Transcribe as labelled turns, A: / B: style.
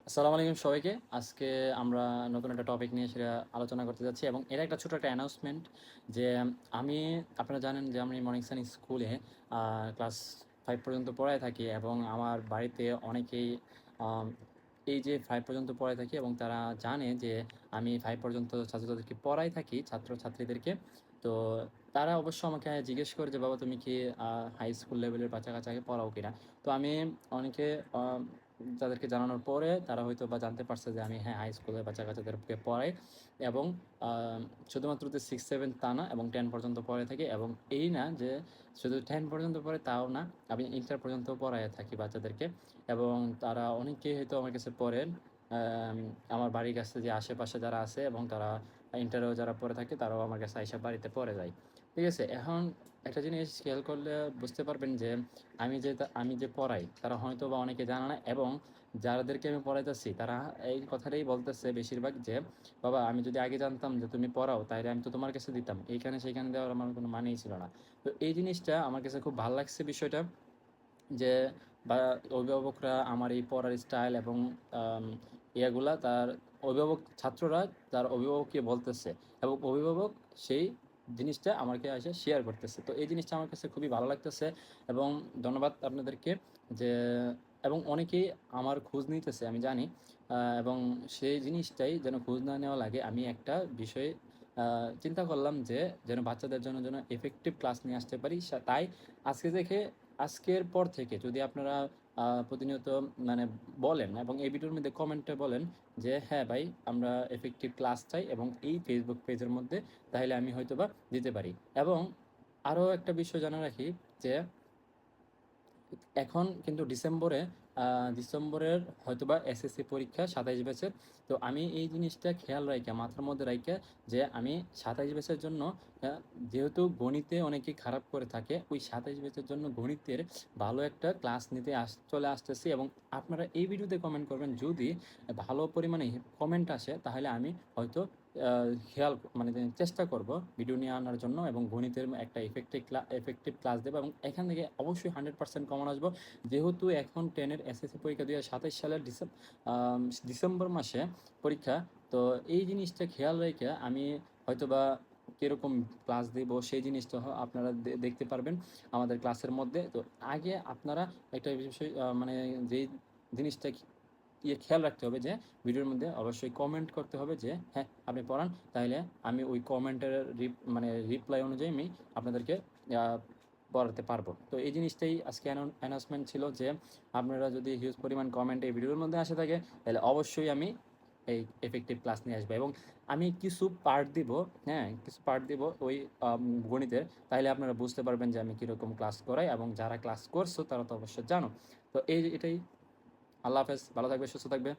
A: আসসালামু আলাইকুম সবাইকে। আজকে আমরা নতুন একটা টপিক নিয়ে সেটা আলোচনা করতে যাচ্ছি এবং এর একটা ছোট একটা অ্যানাউন্সমেন্ট যে আমি আপনারা জানেন যে আমি মর্নিং সান স্কুলে ক্লাস 5 পর্যন্ত পড়ায় থাকি এবং আমার বাড়িতে অনেকেই আম এই যে 5 পর্যন্ত পড়ায় থাকি এবং তারা জানে যে আমি 5 পর্যন্ত ছাত্রছাত্রীদেরকে পড়ায় থাকি, ছাত্রছাত্রীদেরকে। তো তারা অবশ্য আমাকে জিজ্ঞেস করে যে, "বাবা তুমি কি হাই স্কুল লেভেলের বাচ্চা-কাচ্চাকে পড়াও কিনা?" তো আমি অনেকে আ তাদেরকে জানানোর পরে তারা হয়তোবা জানতে পারছে যে আমি হ্যাঁ, হাই স্কুলের বাচ্চা-কাচ্চাদেরকে পড়াই এবং আ শুধুমাত্র যে 6, 7 তা না এবং 10 পর্যন্ত পড়ায় থাকি এবং এই না যে শুধু 10 পর্যন্ত পড়ে তাও না, আমি ইন্টার পর্যন্তও পড়ায়ে থাকি বাচ্চাদেরকে এবং তারা অনেকেই হয়তো আমার কাছে পড়েন। আম আমার বাড়ির কাছে যে আশেপাশে যারা আছে এবং তারা ইন্টারেও যারা পড়ে থাকে তারাও আমার কাছে আইসা বাড়িতে পড়ে যায়। ঠিক আছে? এখন একটা জিনিস খেয়াল করলে বুঝতে পারবেন যে আমি যে পড়াই তারা হয়তোবা অনেকে জানে না এবং যাদেরকে আমি পড়াইতেছি তারা এই কথাটাই বলতেছে বেশিরভাগ যে, "বাবা আমি যদি আগে জানতাম যে তুমি পড়াও তাইলে আমি তো তোমার কাছে দিতাম। এইখানে সেইখানে দেওয়ার আমার কোনো মানেই ছিল না।" তো এই জিনিসটা আমার কাছে খুব ভাল লাগছে বিষয়টা যে বা অভিভাবকরা আমার এই পড়ার স্টাইল এবং আম ইয়াগুলা তার ছাত্ররা তার অভিভাবককে বলতেছে এবং অভিভাবক সেই জিনিসটা আমাকে এসে শেয়ার করতেছে। তো এই জিনিসটা আমার কাছে খুবই ভালো লাগতেছে এবং ধন্যবাদ আপনাদেরকে যে এবং অনেকেই আমার খোঁজ নিতেছে আমি জানি। এবং সেই জিনিসটাই যেন খোঁজ না নেওয়া লাগে আমি একটা বিষয় আ চিন্তা করলাম যে যেন বাচ্চাদের জন্য যেন effective ক্লাস নিয়ে আসতে পারি। তাই আজকে থেকে আজকের পর থেকে যদি আপনারা প্রতিনিয়ত মানে বলেন এবং এই ভিডিওর মধ্যে কমেন্টে বলেন যে, "হ্যাঁ ভাই, আমরা effective ক্লাস চাই এবং এই Facebook পেজের মধ্যে তাইলে আমি হয়তোবা দিতে পারি।" এবং আরো একটা বিষয় জানা রাখি যে এখন কিন্তু আ ডিসেম্বরের হয়তোবা এসএসসি পরীক্ষা ২৭ ব্যাচের। তো আমি এই জিনিসটা খেয়াল রাইখা মাথার মধ্যে রাইখা যে আমি ২৭ ব্যাচের জন্য আ যেহেতু গণিতে অনেকেই খারাপ করে থাকে, ওই ২৭ ব্যাচের জন্য গণিতের ভালো একটা ক্লাস নিতে চলে আসতেছি এবং আপনারা এই ভিডিওতে কমেন্ট করবেন। যদি ভালো পরিমাণে কমেন্ট আসে তাহলে আমি হয়তো আ খেয়াল মানে চেষ্টা করব ভিডিও নিয়ে আনার জন্য এবং গণিতের একটা ইফেক্টিভ ক্লাস দেব এবং এখান থেকে অবশ্যই 100% কমন আসবো। যেহেতু এখন 10 এর এসএসসি পরীক্ষা ২০২৭ সালের ডিসেম্বর মাসে পরীক্ষা। তো এই জিনিসটা খেয়াল রেখে আমি হয়তোবা কিরকম ক্লাস দিব সেই জিনিসটা আপনারা দেখতে পারবেন আমাদের ক্লাসের মধ্যে। তো আগে আপনারা একটা বিষয় মানে যেই জিনিসটা খেয়াল রাখতে হবে যে ভিডিওর মধ্যে অবশ্যই কমেন্ট করতে হবে যে হ্যাঁ, আপনি পড়ান। তাইলে আমি ওই কমেন্টের মানে রিপ্লাই অনুযায়ী আমি আপনাদেরকে আ পড়াতে পারবো। তো এই জিনিসটাই আজকে অ্যানাউন্সমেন্ট ছিল যে আপনারা যদি হিউজ পরিমাণ কমেন্ট এই ভিডিওর মধ্যে আসে থাকে তাহলে অবশ্যই আমি এই ইফেক্টিভ ক্লাস নিয়ে আসবো এবং আমি কিছু পার্ট দিব, হ্যাঁ? কিছু পার্ট দিব ওই গণিতের। তাইলে আপনারা বুঝতে পারবেন যে আমি কিরকম ক্লাস করাই এবং যারা ক্লাস করছো তারা তো অবশ্যই জানো। তো এটাই। আল্লাহ হাফেজ। ভালো থাকবে, সুস্থ থাকবে।